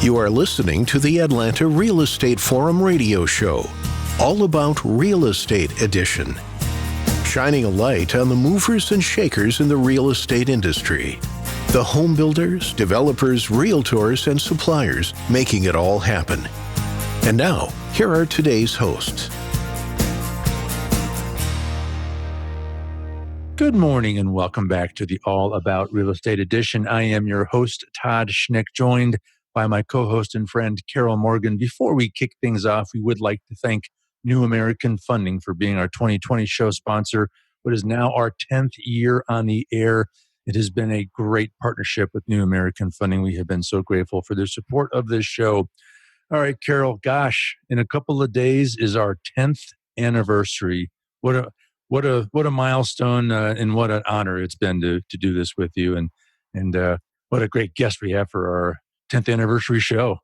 You are listening to the Atlanta Real Estate Forum radio show, all about Real Estate Edition, shining a light on the movers and shakers in the real estate industry, the home builders, developers, realtors, and suppliers making it all happen. And now, here are today's hosts. Good morning and welcome back to the All About Real Estate Edition. I am your host, Todd Schnick, joined by my co-host and friend, Carol Morgan. Before we kick things off, we would like to thank New American Funding for being our 2020 show sponsor, what is now our 10th year on the air. It has been a great partnership with New American Funding. We have been so grateful for their support of this show. All right, Carol, gosh, in a couple of days is our 10th anniversary. What a milestone and what an honor it's been to do this with you, and what a great guest we have for our 10th anniversary show.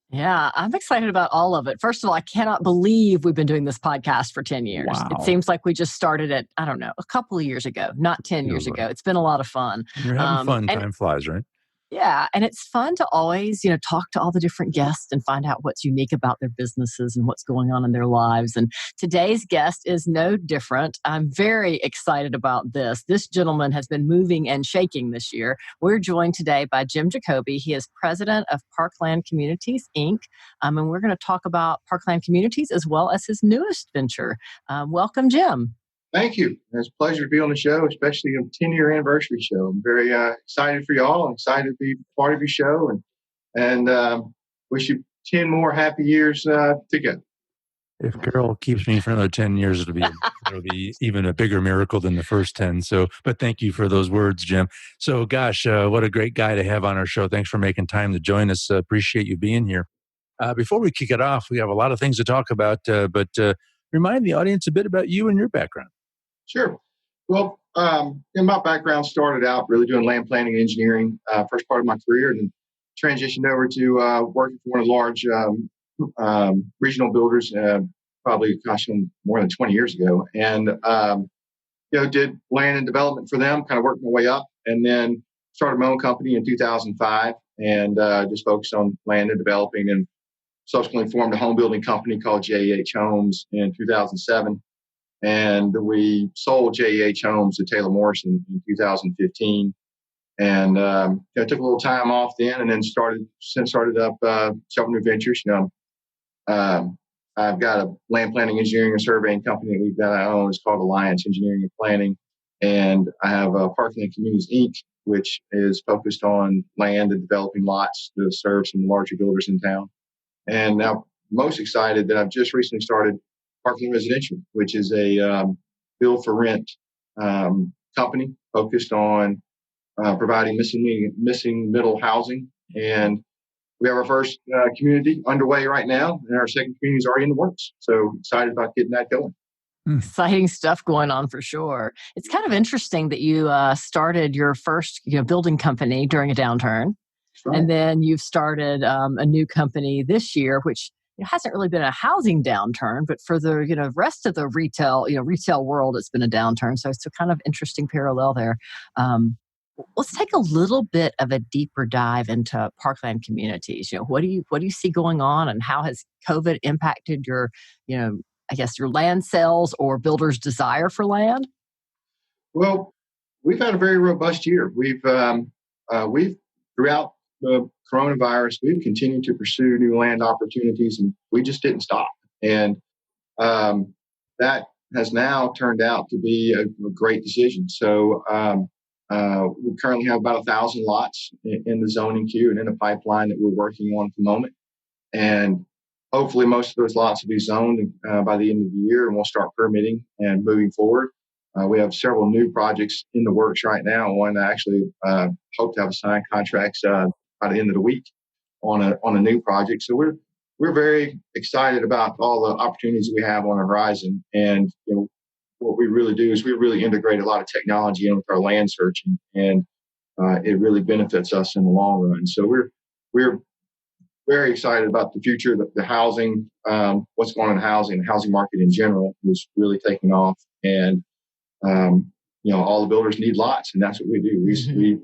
Yeah, I'm excited about all of it. First of all, I cannot believe we've been doing this podcast for 10 years. Wow. It seems like we just started it, I don't know, a couple of years ago, not 10 years ago. It's been a lot of fun. You're having fun. Time flies, right? Yeah, and it's fun to always, talk to all the different guests and find out what's unique about their businesses and what's going on in their lives. And today's guest is no different. I'm very excited about this. This gentleman has been moving and shaking this year. We're joined today by Jim Jacobi. He is president of Parkland Communities, Inc., and we're going to talk about Parkland Communities as well as his newest venture. Welcome, Jim. Thank you. It's a pleasure to be on the show, especially a 10-year anniversary show. I'm very excited for y'all. I'm excited to be part of your show and wish you 10 more happy years together. If Carol keeps me for another 10 years, it'll be even a bigger miracle than the first 10. So, but thank you for those words, Jim. So, gosh, what a great guy to have on our show. Thanks for making time to join us. Appreciate you being here. Before we kick it off, we have a lot of things to talk about, but remind the audience a bit about you and your background. Sure. Well, my background started out really doing land planning and engineering, first part of my career, and then transitioned over to working for one of the large regional builders, probably, more than 20 years ago. And, did land and development for them, kind of worked my way up, and then started my own company in 2005 and just focused on land and developing, and subsequently formed a home building company called JEH Homes in 2007. And we sold JEH Homes to Taylor Morrison in 2015, and took a little time off then, and then started up several new ventures. I've got a land planning, engineering, and surveying company that I own. It's called Alliance Engineering and Planning, and I have Parkland Communities, Inc., which is focused on land and developing lots to serve some larger builders in town. And now, most excited that I've just recently started Parkland Residential, which is a build for rent company focused on providing missing middle housing. And we have our first community underway right now, and our second community is already in the works. So excited about getting that going. Exciting stuff going on for sure. It's kind of interesting that you started your first building company during a downturn. Right. And then you've started a new company this year, which it hasn't really been a housing downturn, but for the rest of the retail world, it's been a downturn. So it's a kind of interesting parallel there. Let's take a little bit of a deeper dive into Parkland Communities. What do you see going on, and how has COVID impacted your land sales or builders' desire for land? Well, we've had a very robust year. We've throughout the coronavirus, we've continued to pursue new land opportunities, and we just didn't stop. And that has now turned out to be a great decision. So we currently have about 1,000 lots in the zoning queue and in the pipeline that we're working on at the moment. And hopefully most of those lots will be zoned by the end of the year, and we'll start permitting and moving forward. We have several new projects in the works right now. One I actually hope to have signed contracts by the end of the week on a new project. So we're very excited about all the opportunities we have on the horizon. And what we really do is we really integrate a lot of technology in with our land searching, and it really benefits us in the long run. So we're very excited about the future. The housing, what's going on in housing, the housing market in general is really taking off, and all the builders need lots, and that's what we do.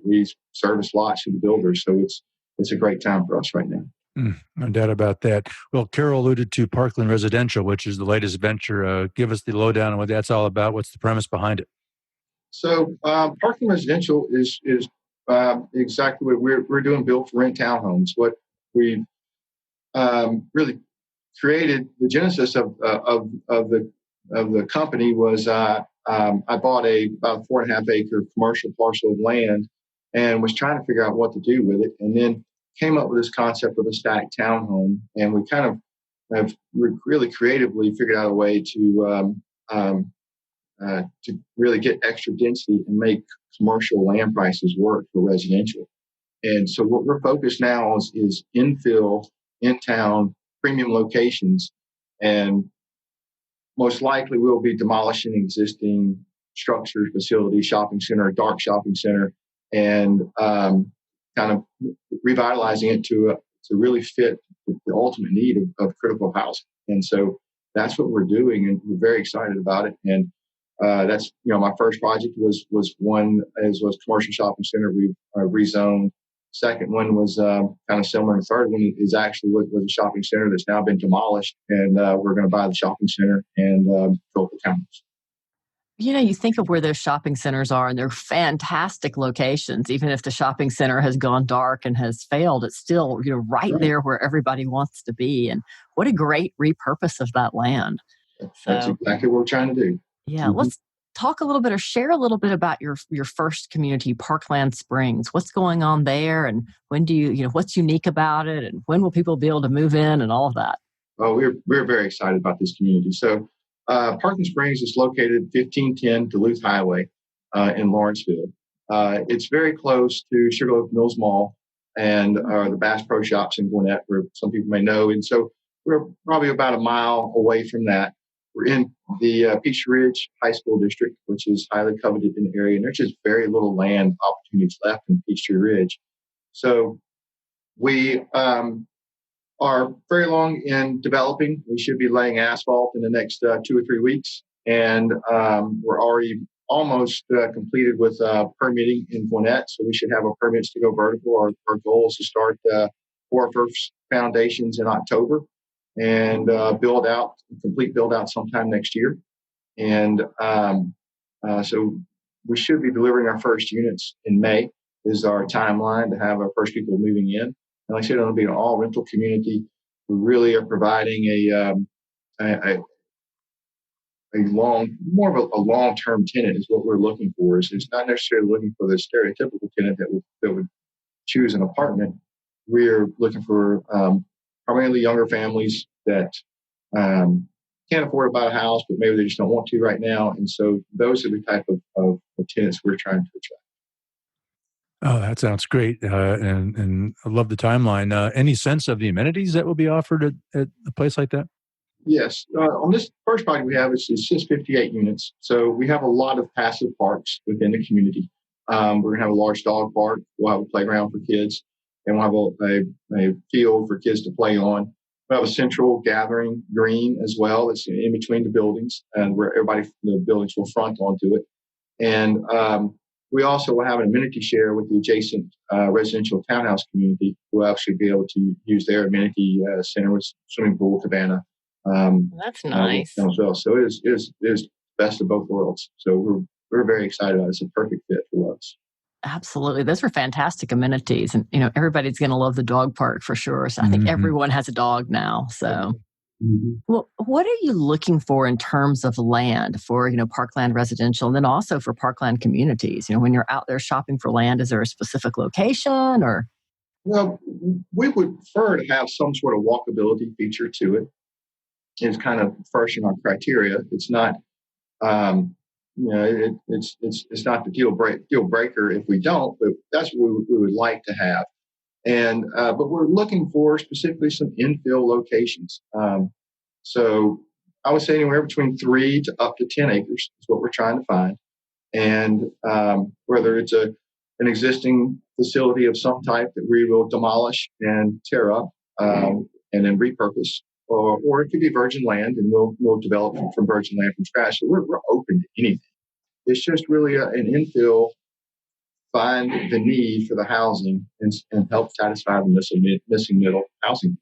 We service lots to the builders, so it's a great time for us right now. No doubt about that. Well, Carol alluded to Parkland Residential, which is the latest venture. Give us the lowdown on what that's all about. What's the premise behind it? So Parkland Residential is exactly what we're doing, built for rent townhomes. What we've really created, the genesis of the company was I bought about 4.5 acre commercial parcel of land and was trying to figure out what to do with it, and then came up with this concept of a static townhome, and we kind of have really creatively figured out a way to really get extra density and make commercial land prices work for residential. And so what we're focused now on is infill, in-town, premium locations. And most likely we'll be demolishing existing structures, facilities, shopping center, dark shopping center, and kind of revitalizing it to really fit the ultimate need of critical housing. And so that's what we're doing, and we're very excited about it. And that's, my first project was commercial shopping center. We've rezoned. Second one was kind of similar. The third one is actually was a shopping center that's now been demolished, and we're going to buy the shopping center and build the towns. You think of where those shopping centers are, and they're fantastic locations. Even if the shopping center has gone dark and has failed, it's still, right there where everybody wants to be. And what a great repurpose of that land. That's exactly what we're trying to do. Yeah, let's talk a little bit or share a little bit about your first community, Parkland Springs. What's going on there, and when do what's unique about it, and when will people be able to move in, and all of that? Oh, we're very excited about this community. So Parkland Springs is located 1510 Duluth Highway in Lawrenceville. It's very close to Sugarloaf Mills Mall and the Bass Pro Shops in Gwinnett, where some people may know. And so we're probably about a mile away from that. We're in the Peach Ridge High School District, which is highly coveted in the area, and there's just very little land opportunities left in Peachtree Ridge. So we are very long in developing. We should be laying asphalt in the next 2 or 3 weeks, and we're already almost completed with permitting in Gwinnett, so we should have our permits to go vertical. Our goal is to start pour our first foundations in October, and complete build out sometime next year. And so we should be delivering our first units in May is our timeline to have our first people moving in. And like I said, it'll be an all rental community. We really are providing a long-term tenant is what we're looking for. It's not necessarily looking for the stereotypical tenant that would choose an apartment. We're looking for primarily younger families that can't afford to buy a house, but maybe they just don't want to right now. And so those are the type of tenants we're trying to attract. Oh, that sounds great. And I love the timeline. Any sense of the amenities that will be offered at a place like that? Yes. On this first project we have, it's just 58 units. So we have a lot of passive parks within the community. We're going to have a large dog park. We'll have a playground for kids, and we'll have a field for kids to play on. We'll have a central gathering green as well. It's in between the buildings, and where the buildings will front onto it. And we also will have an amenity share with the adjacent residential townhouse community, who will actually be able to use their amenity center with swimming pool, cabana. That's nice. As well. So it is best of both worlds. So we're very excited about it. It's a perfect fit for us. Absolutely. Those are fantastic amenities. And, everybody's going to love the dog park for sure. So I think everyone has a dog now. So, well, what are you looking for in terms of land for, Parkland Residential, and then also for Parkland Communities? When you're out there shopping for land, is there a specific location or? Well, we would prefer to have some sort of walkability feature to it. It's kind of first in our criteria. It's not, it's not the deal breaker if we don't, but that's what we would like to have. And but we're looking for specifically some infill locations. So I would say anywhere between 3 to up to 10 acres is what we're trying to find. And whether it's an existing facility of some type that we will demolish and tear up and then repurpose. Or it could be virgin land, and we'll develop from virgin land from scratch. So we're open to anything. It's just really an infill find the need for the housing and help satisfy the missing middle housing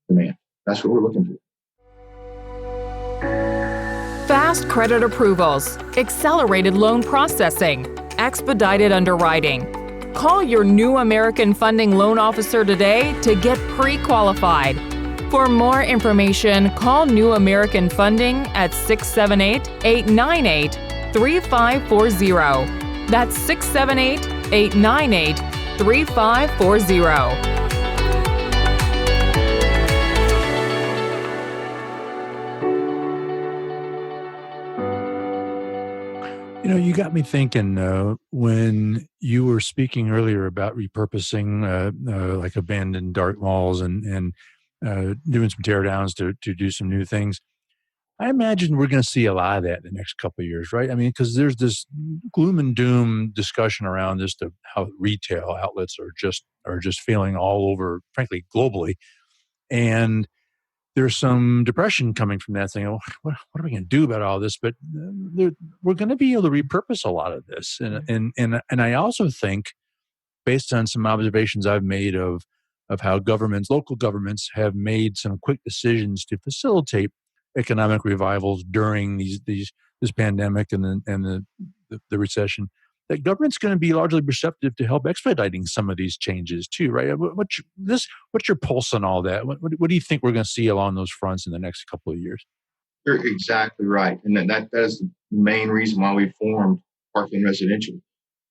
demand. That's what we're looking for. Fast credit approvals, accelerated loan processing, expedited underwriting. Call your New American Funding loan officer today to get pre-qualified. For more information, call New American Funding at 678-898-3540. That's 678-898-3540. You got me thinking when you were speaking earlier about repurposing, like abandoned dark malls and doing some teardowns to do some new things. I imagine we're going to see a lot of that in the next couple of years, right? I mean, because there's this gloom and doom discussion around this of how retail outlets are just failing all over, frankly, globally, and there's some depression coming from that, saying, "Oh, what are we going to do about all this?" But we're going to be able to repurpose a lot of this, and I also think, based on some observations I've made of how local governments, have made some quick decisions to facilitate economic revivals during this pandemic and the recession, that government's going to be largely receptive to help expediting some of these changes too, right? What's your pulse on all that? What do you think we're going to see along those fronts in the next couple of years? You're exactly right, and that is the main reason why we formed Parkland Residential.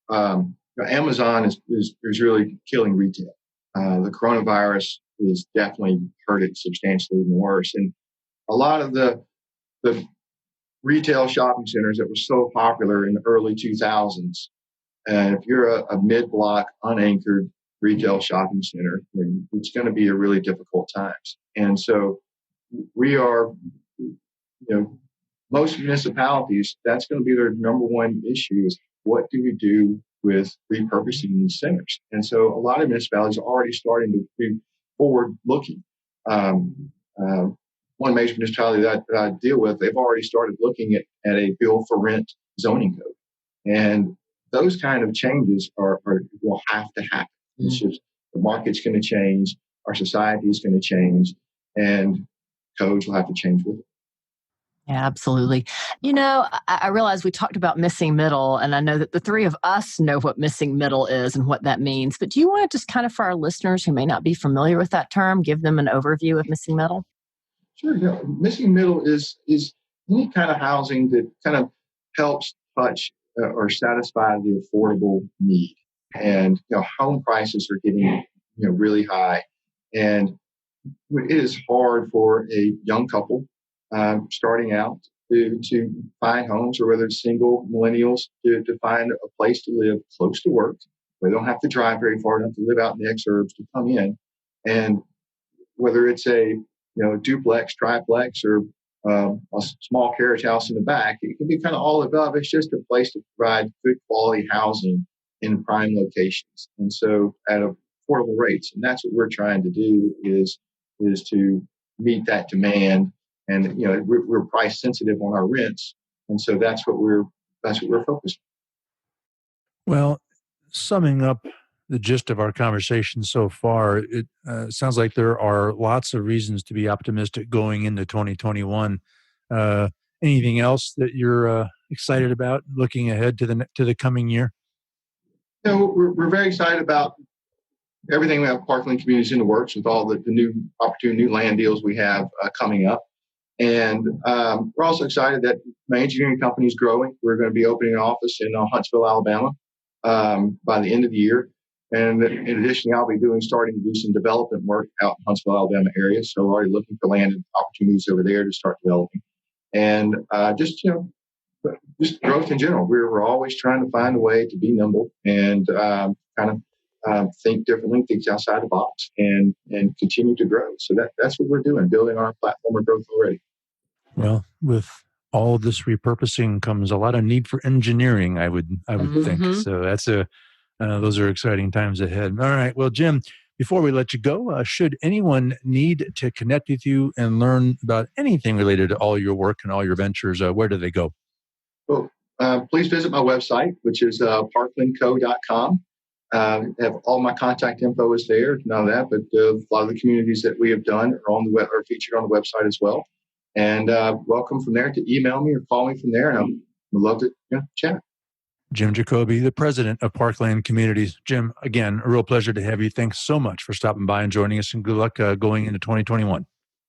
Amazon is really killing retail. The coronavirus has definitely hurt it substantially even worse, and a lot of the retail shopping centers that were so popular in the early 2000s. And if you're a mid-block, unanchored retail shopping center, it's going to be a really difficult times. And so we are, most municipalities, that's going to be their number one issue is what do we do with repurposing these centers? And so a lot of municipalities are already starting to be forward-looking. One major municipality that I deal with, they've already started looking at a build for rent zoning code. And those kind of changes will have to happen. It's just the market's going to change, our society is going to change, and codes will have to change with it. Yeah, absolutely. I realize we talked about missing middle, and I know that the three of us know what missing middle is and what that means. But do you want to just kind of, for our listeners who may not be familiar with that term, give them an overview of missing middle? Sure. Missing middle is any kind of housing that kind of helps touch or satisfy the affordable need. And home prices are getting really high, and it is hard for a young couple starting out to find homes, or whether it's single millennials to find a place to live close to work. They don't have to drive very far, don't have to live out in the exurbs to come in, and whether it's a duplex, triplex, or a small carriage house in the back. It can be kind of all above. It's just a place to provide good quality housing in prime locations, and so at affordable rates. And that's what we're trying to do is to meet that demand. And we're price sensitive on our rents, and so that's what we're focused on. Well, summing up the gist of our conversation so far, it sounds like there are lots of reasons to be optimistic going into 2021. Anything else that you're excited about looking ahead to the coming year? We're very excited about everything we have Parkland Communities in the works with all the new opportunity, new land deals we have coming up. And we're also excited that my engineering company is growing. We're going to be opening an office in Huntsville, Alabama by the end of the year. And in addition, I'll be starting to do some development work out in Huntsville, Alabama area. So we're already looking for land opportunities over there to start developing. And just growth in general. We're always trying to find a way to be nimble and kind of think differently, think outside the box, and continue to grow. So that's what we're doing, building our platform of growth already. Well, with all of this repurposing comes a lot of need for engineering, I would think. So that's those are exciting times ahead. All right. Well, Jim, before we let you go, should anyone need to connect with you and learn about anything related to all your work and all your ventures, where do they go? Well, please visit my website, which is parklandco.com. Have all my contact info is there, none of that, but a lot of the communities that we have done are featured on the website as well. And welcome from there to email me or call me from there, and I would love to chat. Jim Jacobi, the president of Parkland Communities. Jim, again, a real pleasure to have you. Thanks so much for stopping by and joining us, and good luck going into 2021.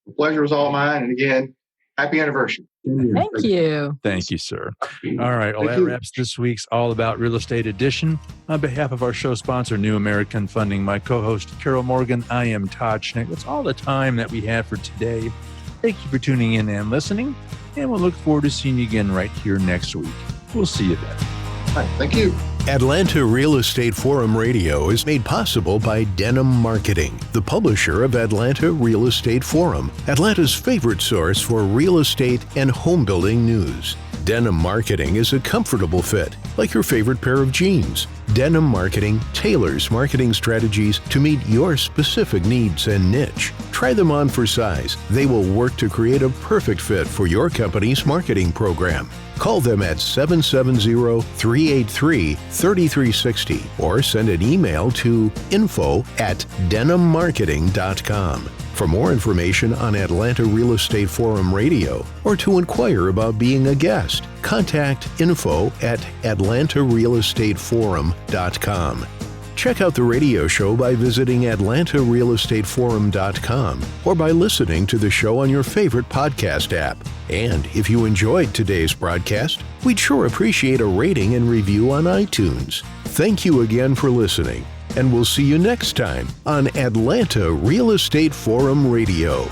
The pleasure was all mine. And again, happy anniversary. Thank you. Thank you, sir. All right. Well, that wraps this week's All About Real Estate edition. On behalf of our show sponsor, New American Funding, my co-host, Carol Morgan, I am Todd Schnick. That's all the time that we have for today. Thank you for tuning in and listening, and we'll look forward to seeing you again right here next week. We'll see you then. All right, thank you. Atlanta Real Estate Forum Radio is made possible by Denim Marketing, the publisher of Atlanta Real Estate Forum, Atlanta's favorite source for real estate and home building news. Denim Marketing is a comfortable fit, like your favorite pair of jeans. Denim Marketing tailors marketing strategies to meet your specific needs and niche. Try them on for size. They will work to create a perfect fit for your company's marketing program. Call them at 770-383-3360 or send an email to info@denimmarketing.com. For more information on Atlanta Real Estate Forum Radio or to inquire about being a guest, contact info@atlantarealestateforum.com. Check out the radio show by visiting atlantarealestateforum.com or by listening to the show on your favorite podcast app. And if you enjoyed today's broadcast, we'd sure appreciate a rating and review on iTunes. Thank you again for listening, and we'll see you next time on Atlanta Real Estate Forum Radio.